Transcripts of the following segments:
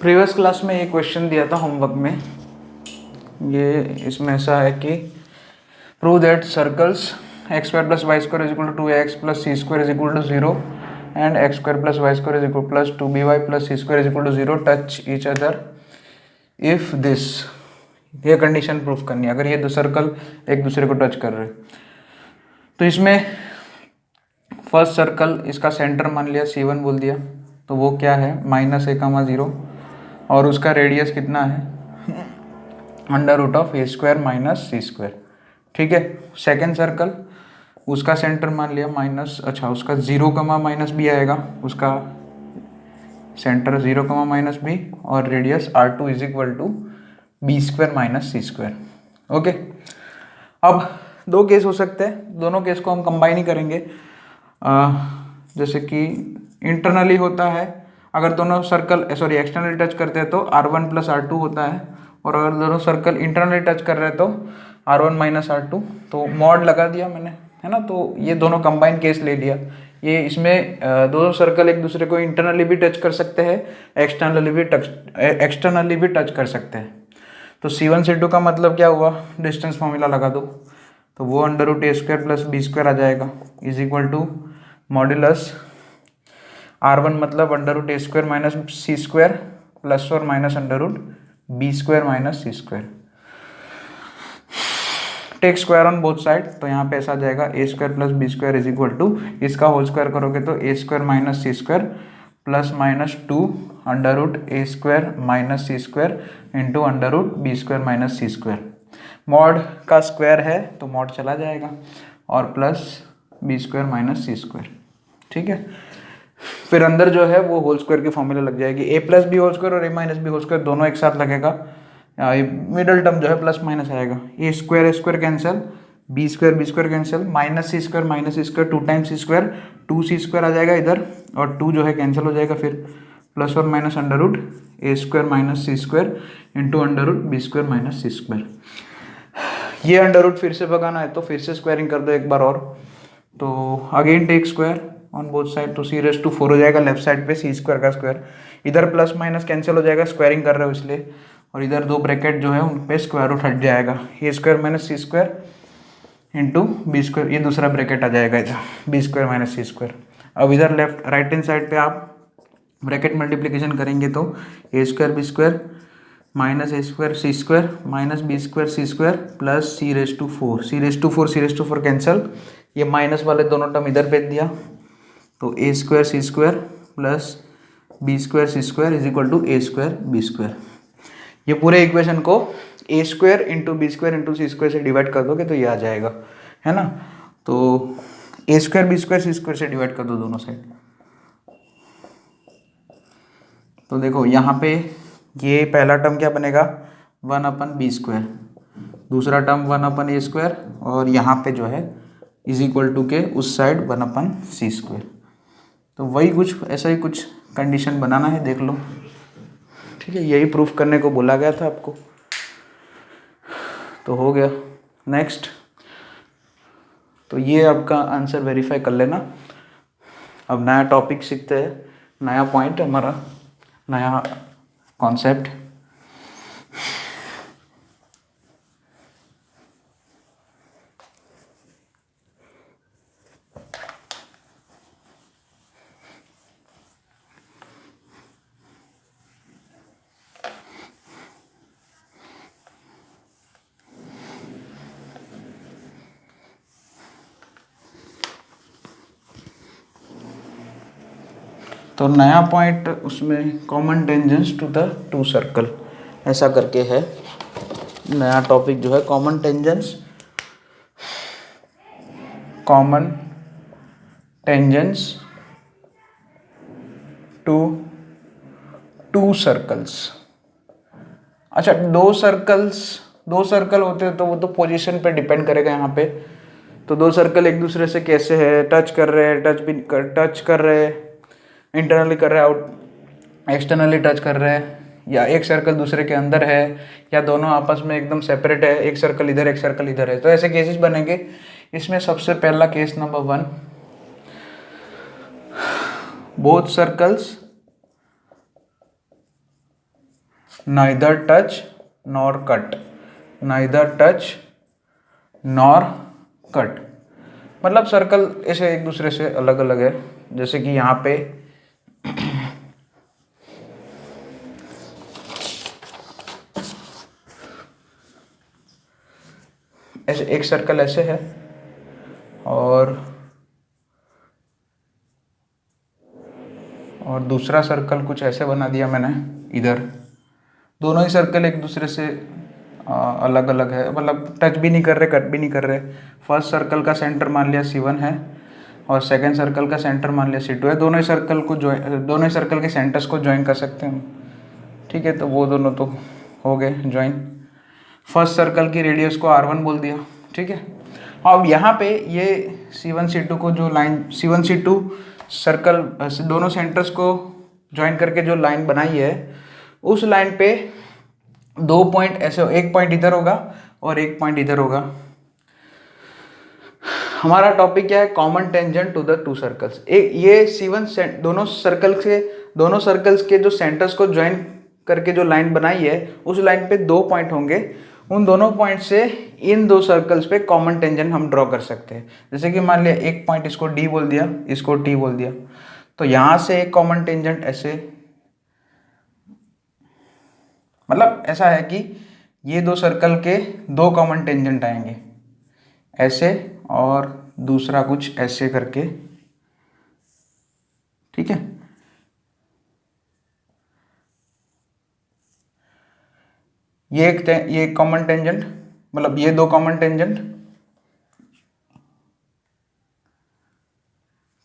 Previous class में ये question दिया था होमवर्क में, ये इसमें ऐसा है कि prove that circles x square plus y square is equal to 2x प्लस c square is equal to 0 and x square plus y square is equal plus 2by plus c square is equal to 0 touch each other if this. ये condition proof करनी है अगर ये दो circle एक दूसरे को टच कर रहे हैं। तो इसमें फर्स्ट सर्कल इसका सेंटर मान लिया C1 बोल दिया, तो वो क्या है -a,0 और उसका रेडियस कितना है √a² - c²। ठीक है। सेकेंड सर्कल उसका सेंटर मान लिया उसका 0, -b आएगा, उसका सेंटर 0, -b और radius R2 is equal to b² - c²। Okay. अब दो केस हो सकते हैं, दोनों केस को हम कंबाइन ही करेंगे। जैसे कि इंटरनली होता है, अगर दोनों सर्कल एक्सटर्नली टच करते हैं तो R1 + R2 होता है, और अगर दोनों सर्कल इंटरनली टच कर रहे हैं तो R1 - R2। तो मॉड लगा दिया मैंने, है ना। तो ये दोनों कंबाइन केस ले लिया। ये इसमें दोनों सर्कल एक दूसरे को इंटरनली भी टच कर सकते हैं, एक्सटर्नली भी टच कर सकते हैं। तो C1 C2 का मतलब क्या हुआ, डिस्टेंस फॉर्मूला लगा दो, तो वो √a² + b² आ जाएगा is equal to modulus R1 मतलब √a² - c² प्लस और minus √b² - c²। Take square on both side, तो यहाँ पे ऐसा आ जाएगा a² + b² is equal to, इसका होल स्क्वायर करोगे तो a² - c² plus minus 2 √a² - c² into √b² - c²। Mod का स्क्वायर है तो मॉड चला जाएगा, और प्लस b² - c²। ठीक है। फिर अंदर जो है वो होल स्क्वायर की फॉर्मूला लग जाएगी, a + b² और a - b² दोनों एक साथ लगेगा। मिडल टर्म जो है प्लस माइनस आएगा, a² cancel, b² cancel, -c² - c², 2 times c², 2c² आ जाएगा इधर, और 2 जो है कैंसिल हो जाएगा, फिर प्लस और minus √a² - c² into √b² - c²। ये अंडर फिर से भगाना है तो फिर से स्क्वायरिंग कर दो एक बार और, तो again take square on both side, तो c⁴ हो जाएगा लेफ्ट साइड पे, c² का स्क्वायर, इधर प्लस माइनस कैंसिल हो जाएगा, स्क्वायरिंग कर रहे हो इसलिए, और इधर दो ब्रैकेट जो है उन पे स्क्वायर रूट हट जाएगा, a² - c² इंटू b², ये दूसरा ब्रैकेट आ जाएगा इधर b² - c²। अब इधर लेफ्ट राइट हैंड साइड पे आप ब्रैकेट मल्टीप्लीकेशन करेंगे तो a² b² minus a² c² minus b² c² plus c⁴ cancel, ये माइनस वाले दोनों टर्म इधर भेज दिया, तो a² c² plus b² c² is equal to a² b²। ये पूरे इक्वेशन को a² into b² into c² से डिवाइड कर दोगे तो ये आ जाएगा, है ना। तो a² b² c² से डिवाइड कर दो दोनों साइड। तो देखो यहाँ पे ये पहला टर्म क्या बनेगा 1/b², दूसरा टर्म 1/a², और यहाँ पे जो है इज इक्वल टू के उस साइड 1/c²। तो वही कुछ ऐसा ही कुछ कंडीशन बनाना है, देख लो। ठीक है, यही प्रूफ करने को बोला गया था आपको, तो हो गया। नेक्स्ट, तो ये आपका आंसर वेरीफाई कर लेना। अब नया टॉपिक सीखते हैं, नया पॉइंट हमारा, नया कॉन्सेप्ट। तो नया पॉइंट उसमें common tangents to the two circle, ऐसा करके है नया टॉपिक जो है, common tangents to two circles. अच्छा, दो सर्कल होते हैं तो वो तो पोजीशन पे डिपेंड करेगा यहाँ पे। तो दो सर्कल एक दूसरे से कैसे है, टच कर रहे हैं, टच कर रहे हैं, इंटरनली कर रहे हैं, आउट एक्सटर्नली टच कर रहे हैं, या एक सर्कल दूसरे के अंदर है, या दोनों आपस में एकदम सेपरेट है, एक सर्कल इधर एक सर्कल इधर है, तो ऐसे केसेस बनेंगे। इसमें सबसे पहला case number 1, both circles neither touch nor cut, neither touch nor cut, मतलब सर्कल ऐसे एक दूसरे से अलग अलग है। जैसे कि यहाँ पे ऐसे एक सर्कल ऐसे है और दूसरा सर्कल कुछ ऐसे बना दिया मैंने इधर। दोनों ही सर्कल एक दूसरे से अलग अलग है, मतलब टच भी नहीं कर रहे, कट भी नहीं कर रहे। फर्स्ट सर्कल का सेंटर मान लिया C1 है और सेकंड सर्कल का सेंटर मान लिया C2 है। दोनों ही सर्कल को दोनों ही सर्कल के सेंटर्स को ज्वाइन कर सकते हैं हम, ठीक है। तो वो दोनों तो हो गए ज्वाइन। फर्स्ट सर्कल की रेडियस को R1 बोल दिया, ठीक है। अब यहाँ पे ये C1 C2 को जो लाइन C1 C2 सर्कल दोनों सेंटर्स को ज्वाइन करके जो लाइन बनाई है, उस लाइन पे 2 पॉइंट ऐसे, एक पॉइंट इधर होगा और एक पॉइंट इधर होगा। हमारा टॉपिक क्या है? Common tangent to the two circles. एक ये C1 दोनों सर्कल्स के जो सेंटर्स को ज्वाइन करके जो लाइन बनाई है, उस लाइन पे 2 पॉइंट होंगे। उन दोनों पॉइंट से इन 2 सर्कल्स पे कॉमन टेंजेंट हम ड्रॉ कर सकते हैं। जैसे कि मान लिया एक पॉइंट इसको D बोल दिया, इसको T बोल दिया, तो यहाँ से एक कॉमन टेंजेंट ऐसे, मतलब ऐसा है कि ये 2 सर्कल के 2 कॉमन टेंजेंट आएंगे ऐसे, और दूसरा कुछ ऐसे करके, ठीक है। ये एक कॉमन टेंजेंट, मतलब ये 2 कॉमन टेंजेंट,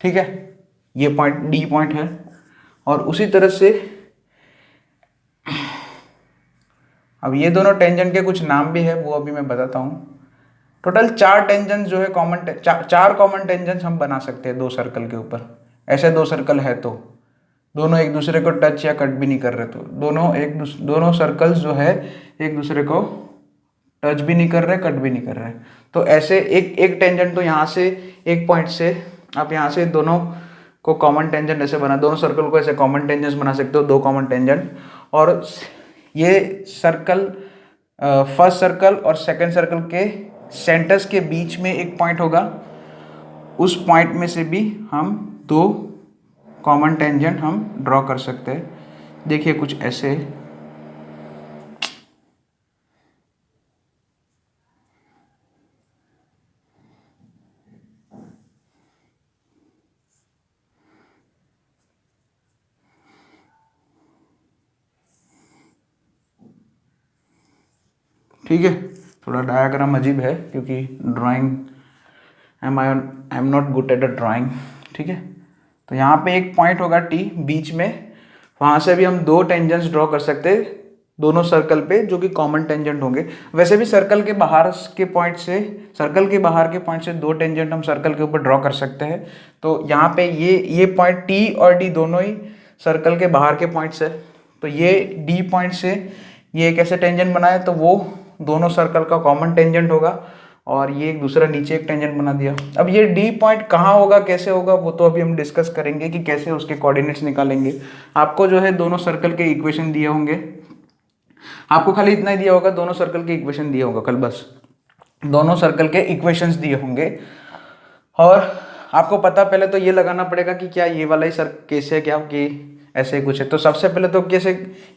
ठीक है। ये पॉइंट D पॉइंट है। और उसी तरह से अब ये दोनों टेंजेंट के कुछ नाम भी है, वो अभी मैं बताता हूँ। टोटल 4 टेंजेंट जो है चार कॉमन टेंजेंट हम बना सकते हैं 2 सर्कल के ऊपर। ऐसे 2 सर्कल है तो दोनों एक दूसरे को टच या कट भी नहीं कर रहे, तो दोनों सर्कल्स जो है एक दूसरे को टच भी नहीं कर रहे, कट भी नहीं कर रहे। तो ऐसे एक टेंजेंट, तो यहाँ से एक पॉइंट से आप यहाँ से दोनों को कॉमन टेंजेंट ऐसे बना, दोनों सर्कल को ऐसे कॉमन टेंजेंट्स बना सकते हो, 2 कॉमन टेंजेंट। और ये सर्कल फर्स्ट सर्कल और सेकंड सर्कल के सेंटर्स के बीच में एक पॉइंट होगा, उस पॉइंट में से भी हम 2 कॉमन टेंजेंट हम ड्रॉ कर सकते हैं। देखिए कुछ ऐसे, ठीक है। थोड़ा डायग्राम अजीब है क्योंकि drawing I am not good at a drawing, ठीक है। तो यहाँ पे एक पॉइंट होगा T बीच में, वहाँ से भी हम 2 टेंजेंट्स ड्रॉ कर सकते हैं दोनों सर्कल पे, जो कि कॉमन टेंजेंट होंगे। वैसे भी सर्कल के बाहर के पॉइंट से 2 टेंजेंट हम सर्कल के ऊपर ड्रॉ कर सकते हैं। तो यहाँ पे ये पॉइंट T और D दोनों ही सर्कल के बाहर के पॉइंट्स है। तो ये D पॉइंट से ये एक ऐसे टेंजेंट बनाए, तो वो दोनों सर्कल का कॉमन टेंजेंट होगा। और ये एक दूसरा नीचे एक टेंजेंट बना दिया। अब ये D पॉइंट कहाँ होगा, कैसे होगा, वो तो अभी हम डिस्कस करेंगे कि कैसे उसके कोऑर्डिनेट्स निकालेंगे। आपको जो है दोनों सर्कल के इक्वेशन दिए होंगे, आपको खाली इतना ही दिया होगा, दोनों सर्कल के इक्वेशन दिए होगा, कल बस दोनों सर्कल के इक्वेशंस दिए होंगे। और आपको पता पहले तो ये लगाना पड़ेगा कि क्या ये वाला ही सर केस है क्या, कि ऐसे कुछ है। तो सबसे पहले तो कैसे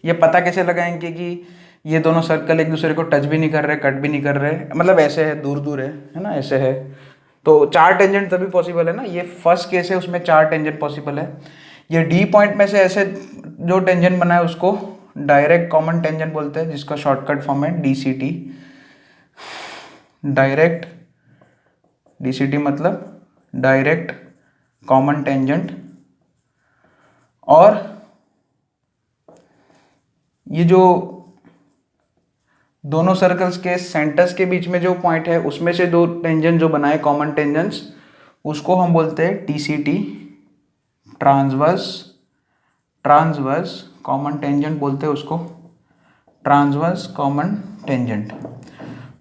ये पता कैसे लगाएंगे कि ये दोनों सर्कल एक दूसरे को टच भी नहीं कर रहे, कट भी नहीं कर रहे, मतलब ऐसे है, दूर दूर है ना, ऐसे है। तो 4 टेंजेंट तभी पॉसिबल है ना। ये फर्स्ट केस है, उसमें 4 टेंजेंट पॉसिबल है। ये D पॉइंट में से ऐसे जो टेंजेंट बना है उसको डायरेक्ट कॉमन टेंजेंट बोलते हैं, जिसका शॉर्टकट फॉर्म है DCT। डायरेक्ट DCT मतलब डायरेक्ट कॉमन टेंजेंट। और ये जो दोनों सर्कल्स के सेंटर्स के बीच में जो पॉइंट है, उसमें से 2 टेंजेंट जो बनाए कॉमन टेंजेंट्स, उसको हम बोलते हैं TCT, ट्रांसवर्स कॉमन टेंजेंट बोलते हैं उसको, ट्रांसवर्स कॉमन टेंजेंट।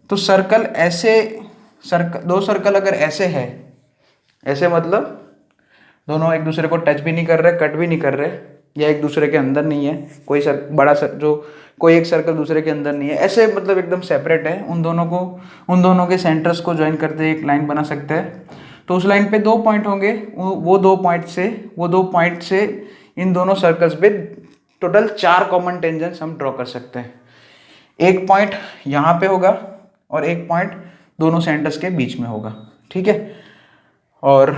तो सर्कल ऐसे, 2 सर्कल अगर ऐसे है, ऐसे मतलब दोनों एक दूसरे को टच भी नहीं कर रहे, कट भी नहीं कर रहे, या एक दूसरे के अंदर नहीं है, कोई बड़ा जो कोई एक सर्कल दूसरे के अंदर नहीं है, ऐसे मतलब एकदम सेपरेट है, उन दोनों के सेंटर्स को ज्वाइन करते एक लाइन बना सकते हैं। तो उस लाइन पे 2 पॉइंट होंगे, वो दो पॉइंट से इन दोनों सर्कल्स पे टोटल 4 कॉमन टेंजेंट्स हम ड्रॉ कर सकते हैं। एक पॉइंट यहाँ पे होगा और एक पॉइंट दोनों सेंटर्स के बीच में होगा, ठीक है। और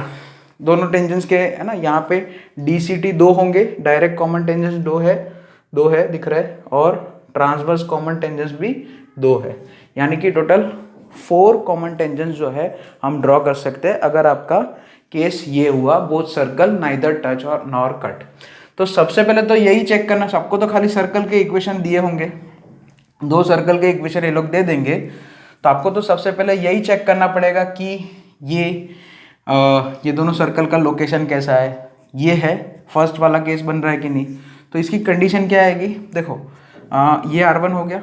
दोनों टेंजेंट्स के है ना, यहाँ पे DCT 2 होंगे, डायरेक्ट कॉमन टेंजेंट्स 2 है दिख रहा है, और ट्रांसवर्स कॉमन टेंजेंट्स भी 2 है, यानी कि टोटल 4 कॉमन टेंजेंट्स जो है हम ड्रॉ कर सकते हैं अगर आपका केस ये हुआ बोथ सर्कल नाइदर टच और नॉर कट। तो सबसे पहले तो यही चेक करना, सबको तो खाली सर्कल के इक्वेशन दिए होंगे, 2 सर्कल के इक्वेशन ये लोग दे देंगे, तो आपको तो सबसे पहले यही चेक करना पड़ेगा कि ये दोनों सर्कल का लोकेशन कैसा है, ये है फर्स्ट वाला केस बन रहा है कि नहीं। तो इसकी कंडीशन क्या आएगी, देखो ये R1 हो गया,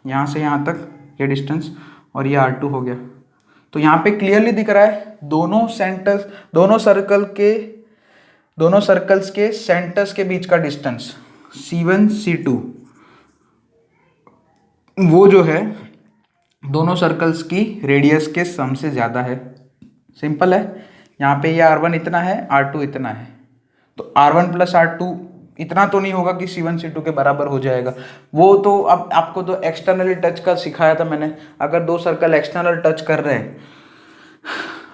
यहाँ से यहाँ तक ये डिस्टेंस, और ये R2 हो गया। तो यहाँ पे क्लियरली दिख रहा है दोनों सर्कल्स के सेंटर्स के बीच का डिस्टेंस C1 C2 वो जो है दोनों सर्कल्स की रेडियस के सम से ज़्यादा है। सिंपल है, यहाँ पे ये R1 इतना है, R2 इतना है, तो R1 प्लस R2 इतना तो नहीं होगा कि C1 C2 के बराबर हो जाएगा। वो तो अब आपको तो एक्सटर्नली टच का सिखाया था मैंने, अगर 2 सर्कल एक्सटर्नल टच कर रहे हैं,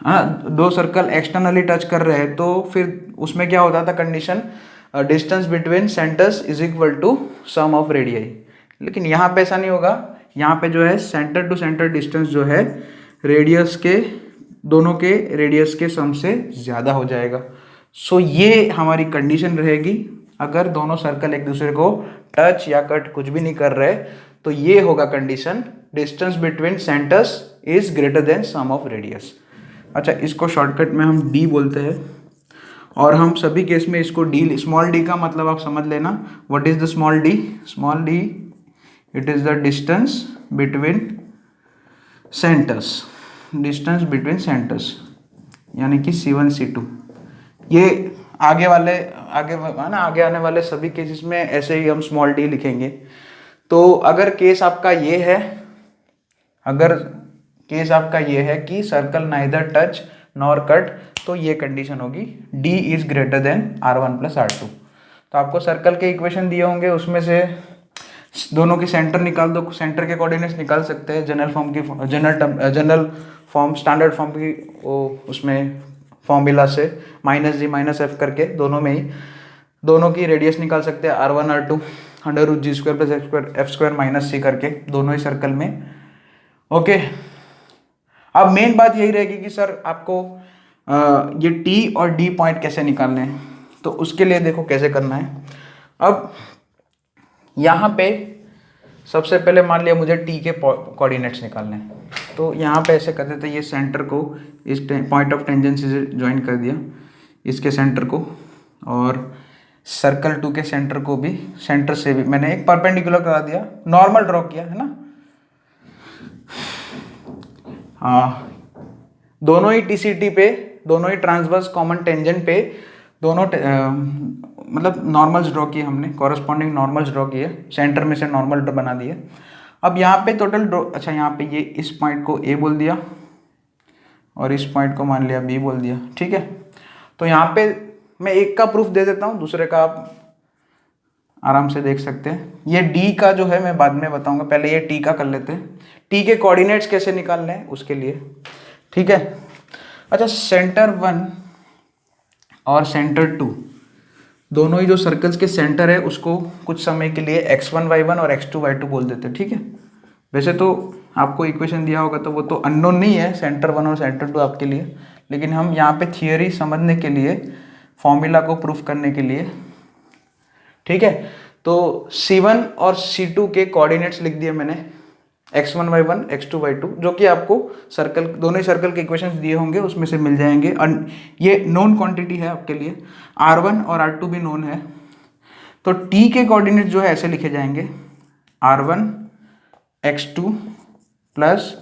हाँ 2 सर्कल एक्सटर्नली टच कर रहे हैं, तो फिर उसमें क्या होता था condition, distance between centres is equal to sum of radii. लेकिन यहाँ पे ऐसा नहीं होगा, यहाँ पे जो है सेंटर टू सेंटर डिस्टेंस जो है रेडियस के दोनों के रेडियस के सम से ज़्यादा हो जाएगा। सो ये हमारी कंडीशन रहेगी, अगर दोनों सर्कल एक दूसरे को टच या कट कुछ भी नहीं कर रहे, तो ये होगा condition, distance between centres is greater than sum of radius. अच्छा, इसको शॉर्टकट में हम D बोलते हैं, और हम सभी केस में इसको D, स्मॉल d का मतलब आप समझ लेना, what is the small d, it is the distance between centres, यानी कि C1 C2। ये आगे आने वाले सभी केसेस में ऐसे ही हम स्मॉल d लिखेंगे। तो अगर केस आपका ये है कि circle neither touch nor cut, तो ये कंडीशन होगी D is greater then R1 plus R2। तो आपको सर्कल के इक्वेशन दिए होंगे, उसमें से दोनों की सेंटर निकाल दो, सेंटर के कोऑर्डिनेट्स निकाल सकते हैं जनरल फॉर्म स्टैंडर्ड फॉर्म की उसमें फॉर्मूला से -g -f करके दोनों की रेडियस निकाल सकते हैं, R1 R2 √g² + f² - c करके दोनों ही सर्कल में। ओके, अब मेन बात यही रहेगी कि सर आपको ये T और D पॉइंट कैसे निकालने हैं, तो उसके लिए देखो कैसे करना है। अब यहाँ पे सबसे पहले मान लिया मुझे T के कोऑर्डिनेट्स निकालने हैं, तो यहाँ पे ऐसे कर देते, ये सेंटर को इस पॉइंट ऑफ टेंजेंसी से ज्वाइन कर दिया, इसके सेंटर को, और सर्कल 2 के सेंटर को भी, सेंटर से भी मैंने एक परपेंडिकुलर करा दिया, नॉर्मल ड्रॉ किया है ना। हाँ, दोनों ही TCT पे, दोनों ही ट्रांसवर्स कॉमन टेंजेंट पे दोनों मतलब नॉर्मल्स ड्रॉ किए हमने, कॉरस्पॉन्डिंग नॉर्मल्स ड्रॉ किए, सेंटर में से नॉर्मल बना दिए। अब यहाँ पे टोटल ड्रॉ, अच्छा यहाँ पे ये इस पॉइंट को A बोल दिया और इस पॉइंट को मान लिया B बोल दिया, ठीक है। तो यहाँ पे मैं एक का प्रूफ दे देता हूँ, दूसरे का आप आराम से देख सकते हैं। ये D का जो है मैं बाद में बताऊंगा, पहले ये T का कर लेते हैं। T के कोऑर्डिनेट्स कैसे निकालने हैं उसके लिए, ठीक है। अच्छा, सेंटर 1 और सेंटर 2 दोनों ही जो सर्कल्स के सेंटर है उसको कुछ समय के लिए x1 y1 और x2 y2 बोल देते हैं, ठीक है। वैसे तो आपको इक्वेशन दिया होगा तो वो तो अननोन नहीं है, सेंटर 1 और सेंटर 2 आपके लिए, लेकिन हम यहाँ पे थियोरी समझने के लिए, फॉर्मूला को प्रूफ करने के लिए, ठीक है। तो C1 और C2 के कोऑर्डिनेट्स लिख दिए मैंने, x1 y1 x2 y2, जो कि आपको सर्कल, दोनों ही सर्कल के इक्वेशंस दिए होंगे उसमें से मिल जाएंगे। ये नोन क्वांटिटी है आपके लिए, R1 और R2 भी नोन है। तो T के कोऑर्डिनेट जो है ऐसे लिखे जाएंगे, R1 x2 plus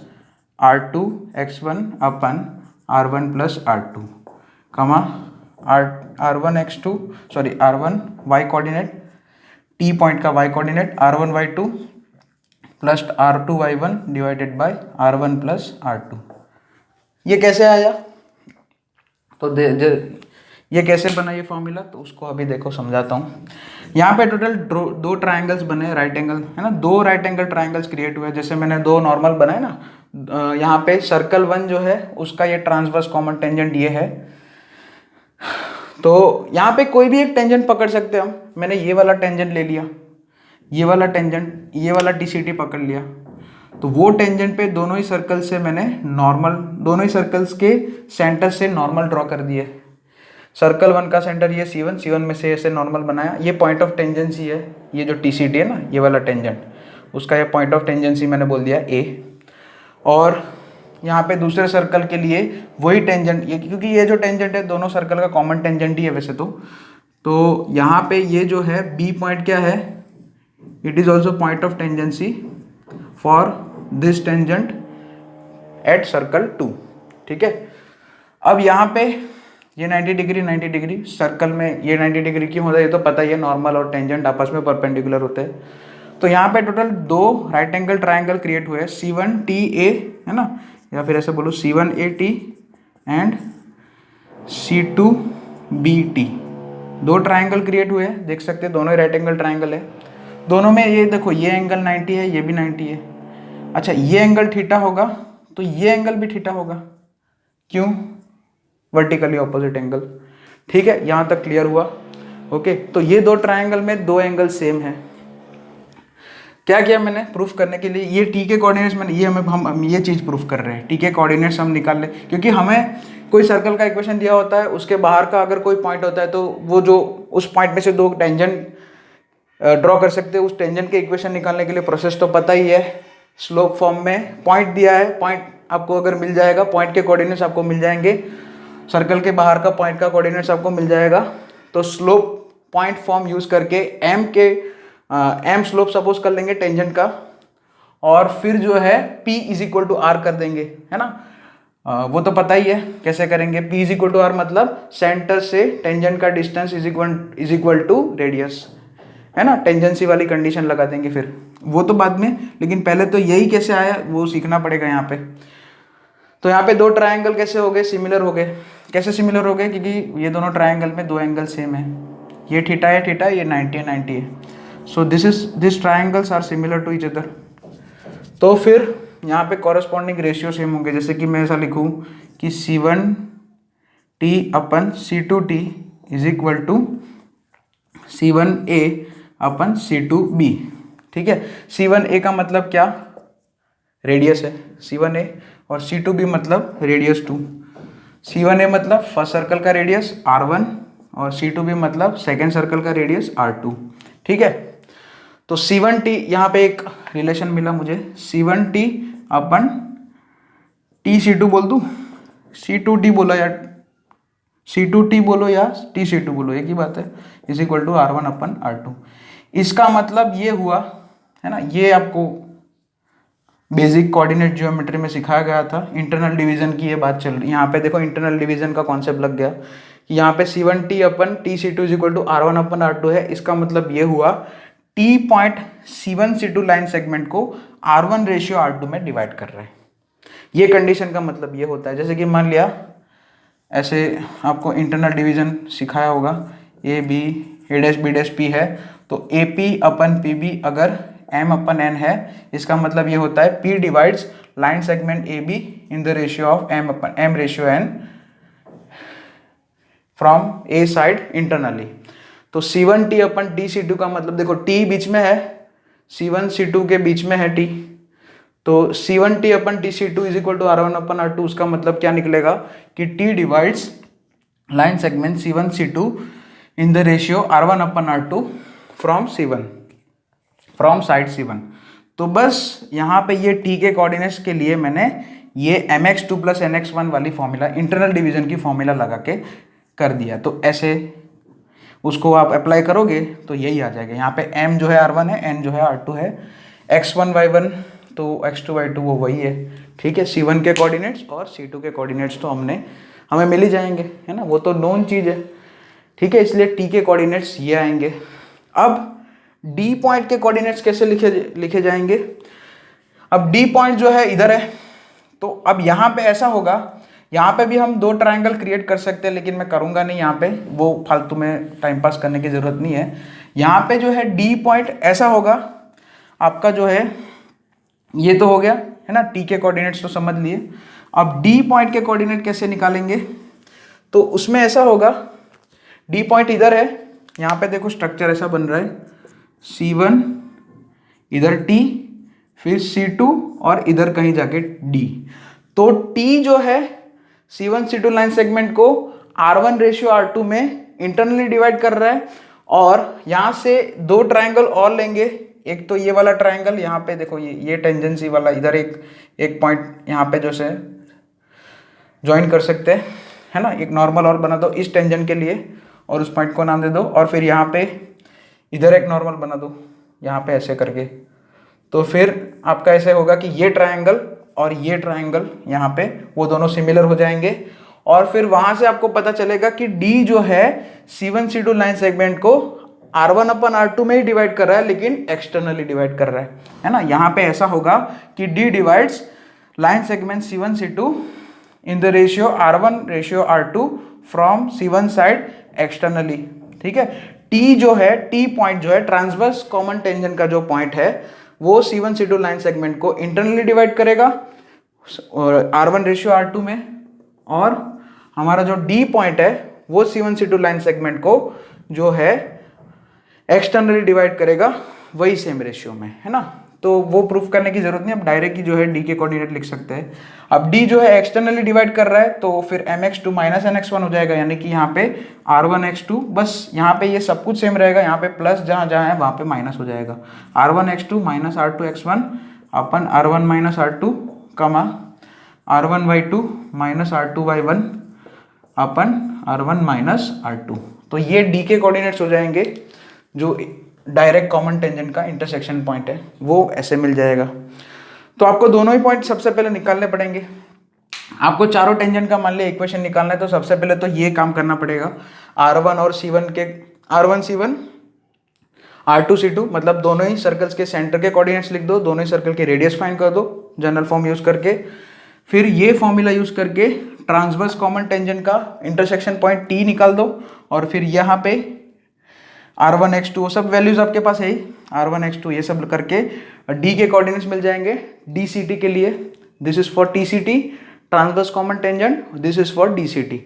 R2 x1 अपन R1 प्लस R2 कमा R1 sorry R1 y coordinate, t point का y coordinate R1 y2 plus R2 y1 divided by R1 plus R2। ये कैसे आया? तो ये कैसे बना ये फॉर्मूला, तो उसको अभी देखो समझाता हूँ। यहाँ पे टोटल दो ट्राइंगल्स बने, राइट एंगल है ना, दो राइट एंगल ट्राइंगल्स क्रिएट हुए। जैसे मैंने दो नॉर्मल बनाए ना, यहाँ पे सर्कल 1 जो है उसका ये ट्रांसवर्स कॉमन टेंजेंट ये है, तो यहाँ पे कोई भी एक टेंजेंट पकड़ सकते हैं हम। मैंने ये वाला टेंजेंट ले लिया, ये वाला टेंजेंट, ये वाला TCT पकड़ लिया, तो वो टेंजेंट पे दोनों ही सर्कल से मैंने नॉर्मल, दोनों ही सर्कल्स के सेंटर से नॉर्मल ड्रॉ कर दिए। सर्कल 1 का सेंटर ये C1 में से ऐसे नॉर्मल बनाया। ये पॉइंट ऑफ टेंजेंसी है, ये जो TCT है ना, ये वाला टेंजेंट, उसका ये पॉइंट ऑफ टेंजेंसी मैंने बोल दिया A। और यहाँ पे दूसरे सर्कल के लिए वही टेंजेंट, ये क्योंकि ये जो टेंजेंट है दोनों सर्कल का कॉमन टेंजेंट ही है वैसे तो यहाँ पे ये जो है B पॉइंट क्या है, it is also point of tangency for this tangent at circle 2। ठीक है, अब यहाँ पे ये 90 डिग्री सर्कल में, ये 90 डिग्री क्यों होता है ये तो पता ही है, नॉर्मल और टेंजेंट आपस में परपेंडिकुलर होते हैं। तो यहाँ पे टोटल दो राइट एंगल ट्राइंगल क्रिएट हुए, C1TA है ना, या फिर ऐसे बोलो C1AT एंड C2BT, दो ट्राइंगल क्रिएट हुए हैं। देख सकते हैं दोनों ही राइट एंगल ट्राइंगल है। दोनों में ये देखो, ये एंगल 90 है, ये भी 90 है। अच्छा, ये एंगल थीटा होगा तो ये एंगल भी थीटा होगा, क्यों? Vertically opposite angle. ठीक है, यहाँ तक क्लियर हुआ? ओके, तो ये दो ट्राइंगल में दो एंगल सेम है। क्या किया मैंने प्रूफ करने के लिए, ये टी के कोऑर्डिनेट्स मैंने, ये हम ये चीज़ प्रूफ कर रहे हैं, टी के कोऑर्डिनेट्स हम निकाल ले, क्योंकि हमें कोई सर्कल का इक्वेशन दिया होता है, उसके बाहर का अगर कोई पॉइंट होता है तो वो जो उस पॉइंट में से दो टेंजेंट ड्रॉ कर सकते हैं। उस टेंजेंट के इक्वेशन निकालने के लिए प्रोसेस तो पता ही है, स्लोप फॉर्म में पॉइंट दिया है, पॉइंट आपको अगर मिल जाएगा, पॉइंट के कोऑर्डिनेट्स आपको मिल जाएंगे, सर्कल के बाहर का पॉइंट का कोऑर्डिनेट्स आपको मिल जाएगा, तो स्लोप पॉइंट फॉर्म यूज करके एम स्लोप सपोज कर लेंगे टेंजेंट का, और फिर जो है P is equal to R कर देंगे, है ना। वो तो पता ही है कैसे करेंगे। P is equal to R मतलब सेंटर से टेंजेंट का distance is equal to radius, है ना, टेंजेंसी वाली कंडीशन लगा देंगे, फिर वो तो बाद में, लेकिन पहले तो यही कैसे आया वो सीखना पड़ेगा यहाँ पे। तो यहाँ पे दो ट्राइंगल कैसे हो गए, सिमिलर हो गए। कैसे सिमिलर हो गए? क्योंकि ये दोनों ट्राइंगल में दो एंगल सेम है, ये थीटा है थीटा, ये 90 है 90 है। So this triangles are similar to each other. तो फिर यहाँ पे कॉरस्पॉन्डिंग रेशियो सेम होंगे। जैसे कि मैं ऐसा लिखूँ कि C1T upon C2T is equal to C1A upon C2B। ठीक है, C1A का मतलब क्या, रेडियस है C1A, और C2B मतलब रेडियस 2। C1A मतलब फर्स्ट सर्कल का रेडियस R1 और C2B मतलब सेकेंड सर्कल का रेडियस R2। ठीक है, तो C1T यहाँ पे एक रिलेशन मिला मुझे, C1T अपन TC2 बोल दूँ, C2T बोलो या C2T बोलो या TC2 बोलो, एक ही बात है, is equal to R1 upon R2। इसका मतलब ये हुआ, है ना, ये आपको बेसिक कोऑर्डिनेट ज्योमेट्री में सिखाया गया था। इंटरनल डिवीजन की ये बात चल रही है, यहाँ पे देखो इंटरनल डिवीजन का कॉन्सेप्ट लग गया कि यहाँ पे C1T upon TC2 is equal to R1 upon R2 है। इसका मतलब ये हुआ T point C1 C2 line segment को R1 रेशियो R2 में डिवाइड कर रहा है। ये कंडीशन का मतलब ये होता है, जैसे कि मान लिया ऐसे आपको इंटरनल डिवीजन सिखाया होगा, A P है, तो AP अपन PB अगर M अपन N है, इसका मतलब ये होता है P divides line segment AB in the ratio of M ratio N from A side internally. तो C1T अपन TC2 का मतलब देखो T बीच में है, C1 C2 के बीच में है T, तो C1T upon TC2 is equal to R1 upon R2। उसका मतलब क्या निकलेगा कि T divides line segment C1 C2 in the ratio R1 upon R2 from C1, from side C1। तो बस यहाँ पे ये T के कोऑर्डिनेट्स के लिए मैंने ये mx2 प्लस nx1 वाली फॉर्मूला इंटरनल डिवीजन की फॉर्मूला लगा के कर दिया। तो ऐसे उसको आप अप्लाई करोगे तो यही आ जाएगा। यहाँ पे m जो है R1 है, n जो है R2 है, x1 y1 तो x2 y2 वो वही है। ठीक है, C1 के कोऑर्डिनेट्स और C2 के कोऑर्डिनेट्स तो हमें मिल ही जाएंगे, है ना, वो तो नोन चीज़ है। ठीक है, इसलिए टी के कोऑर्डिनेट्स ये आएंगे। अब डी पॉइंट के कोऑर्डिनेट्स कैसे लिखे जाएंगे? अब डी पॉइंट जो है इधर है, तो अब यहाँ पे ऐसा होगा, यहाँ पे भी हम दो ट्रायंगल क्रिएट कर सकते हैं, लेकिन मैं करूँगा नहीं यहाँ पे, वो फालतू में टाइम पास करने की ज़रूरत नहीं है। यहाँ पे जो है डी पॉइंट ऐसा होगा आपका, जो है ये तो हो गया है ना, टी के कोऑर्डिनेट्स तो समझ लिए। अब डी पॉइंट के कोऑर्डिनेट कैसे निकालेंगे? तो उसमें ऐसा होगा, डी पॉइंट इधर है, यहाँ पे देखो स्ट्रक्चर ऐसा बन रहा है, C1 इधर T, फिर C2 और इधर कहीं जाके D। तो T जो है C1 C2 लाइन सेगमेंट को R1:R2 में इंटरनली डिवाइड कर रहा है, और यहाँ से दो ट्रायंगल और लेंगे। एक तो ये वाला ट्रायंगल, यहाँ पे देखो ये टेंजेंसी वाला, इधर एक पॉइंट यहाँ पे जो से ज्वाइन कर सकते हैं, है ना, एक नॉर्मल और बना दो इस टेंजेंट के लिए और उस पॉइंट को नाम दे दो, और फिर यहाँ पे इधर एक नॉर्मल बना दो यहाँ पे ऐसे करके। तो फिर आपका ऐसे होगा कि ये ट्रायंगल और ये ट्रायंगल यहाँ पे वो दोनों सिमिलर हो जाएंगे, और फिर वहां से आपको पता चलेगा कि D जो है C1 C2 लाइन सेगमेंट को R1/R2 में ही डिवाइड कर रहा है, लेकिन एक्सटर्नली डिवाइड कर रहा है ना। यहाँ पे ऐसा होगा कि D divides line segment C1 C2 in the ratio R1:R2 from C1 side externally. ठीक है, T जो है, T पॉइंट जो है ट्रांसवर्स कॉमन टेंजेंट का जो पॉइंट है, वो C1 C2 लाइन सेगमेंट को इंटरनली डिवाइड करेगा R1:R2 में, और हमारा जो D पॉइंट है वो C1 C2 लाइन सेगमेंट को जो है एक्सटर्नली डिवाइड करेगा वही सेम रेशियो में, है ना। तो वो प्रूफ करने की जरूरत नहीं, अब डायरेक्ट ही जो है D के कोऑर्डिनेट लिख सकते हैं। अब D जो है एक्सटर्नली डिवाइड कर रहा है, तो फिर mx2 माइनस nx1 हो जाएगा, यानी कि यहाँ पे r1x2, बस यहाँ पे ये सब कुछ सेम रहेगा, यहाँ पे प्लस जहाँ जहाँ है वहाँ पे माइनस हो जाएगा, r1x2 माइनस r2x1 अपन r1 माइनस r2 कमा r1y2 माइनस r2y1 अपन r1 माइनस r2। तो ये D के कोऑर्डिनेट्स हो जाएंगे, जो डायरेक्ट कॉमन टेंजेंट का इंटरसेक्शन पॉइंट है, वो ऐसे मिल जाएगा। तो आपको दोनों ही पॉइंट सबसे पहले निकालने पड़ेंगे। आपको चारों टेंजेंट का मान लिया इक्वेशन निकालना है, तो सबसे पहले तो ये काम करना पड़ेगा, R1 और C1 के R1 C1 R2 C2 मतलब दोनों ही सर्कल्स के सेंटर के कोऑर्डिनेट्स लिख दो, दोनों ही सर्कल के रेडियस फाइंड कर दो जनरल फॉर्म यूज करके। फिर ये फॉर्मूला यूज करके ट्रांसवर्स कॉमन टेंजेंट का इंटरसेक्शन पॉइंट T निकाल दो, और फिर यहाँ पे R1x2 सब वैल्यूज आपके पास है ही, R1x2 ये सब करके D के कोऑर्डिनेट्स मिल जाएंगे DCT के लिए। This is for TCT transverse common tangent, this is for DCT।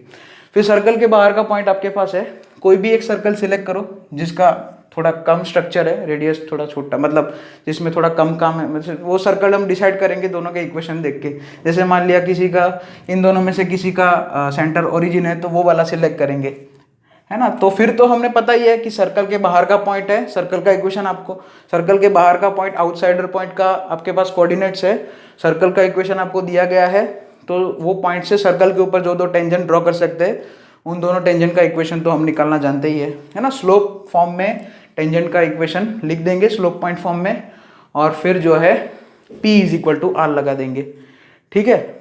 फिर सर्कल के बाहर का पॉइंट आपके पास है, कोई भी एक सर्कल सिलेक्ट करो जिसका थोड़ा कम स्ट्रक्चर है, रेडियस थोड़ा छोटा, मतलब जिसमें थोड़ा कम काम है, मतलब वो सर्कल हम डिसाइड करेंगे दोनों के इक्वेशन देख के। जैसे मान लिया किसी का, इन दोनों में से किसी का सेंटर ओरिजिन है, तो वो वाला सिलेक्ट करेंगे, है ना। तो फिर तो हमने पता ही है कि सर्कल के बाहर का पॉइंट है, सर्कल का इक्वेशन आपको, सर्कल के बाहर का पॉइंट आउटसाइडर पॉइंट का आपके पास कोऑर्डिनेट्स है, सर्कल का इक्वेशन आपको दिया गया है, तो वो पॉइंट से सर्कल के ऊपर जो दो टेंजेंट ड्रॉ कर सकते हैं, उन दोनों टेंजेंट का इक्वेशन तो हम निकालना जानते ही है ना। स्लोप फॉर्म में टेंजेंट का इक्वेशन लिख देंगे स्लोप पॉइंट फॉर्म में, और फिर जो है P = R लगा देंगे, ठीक है।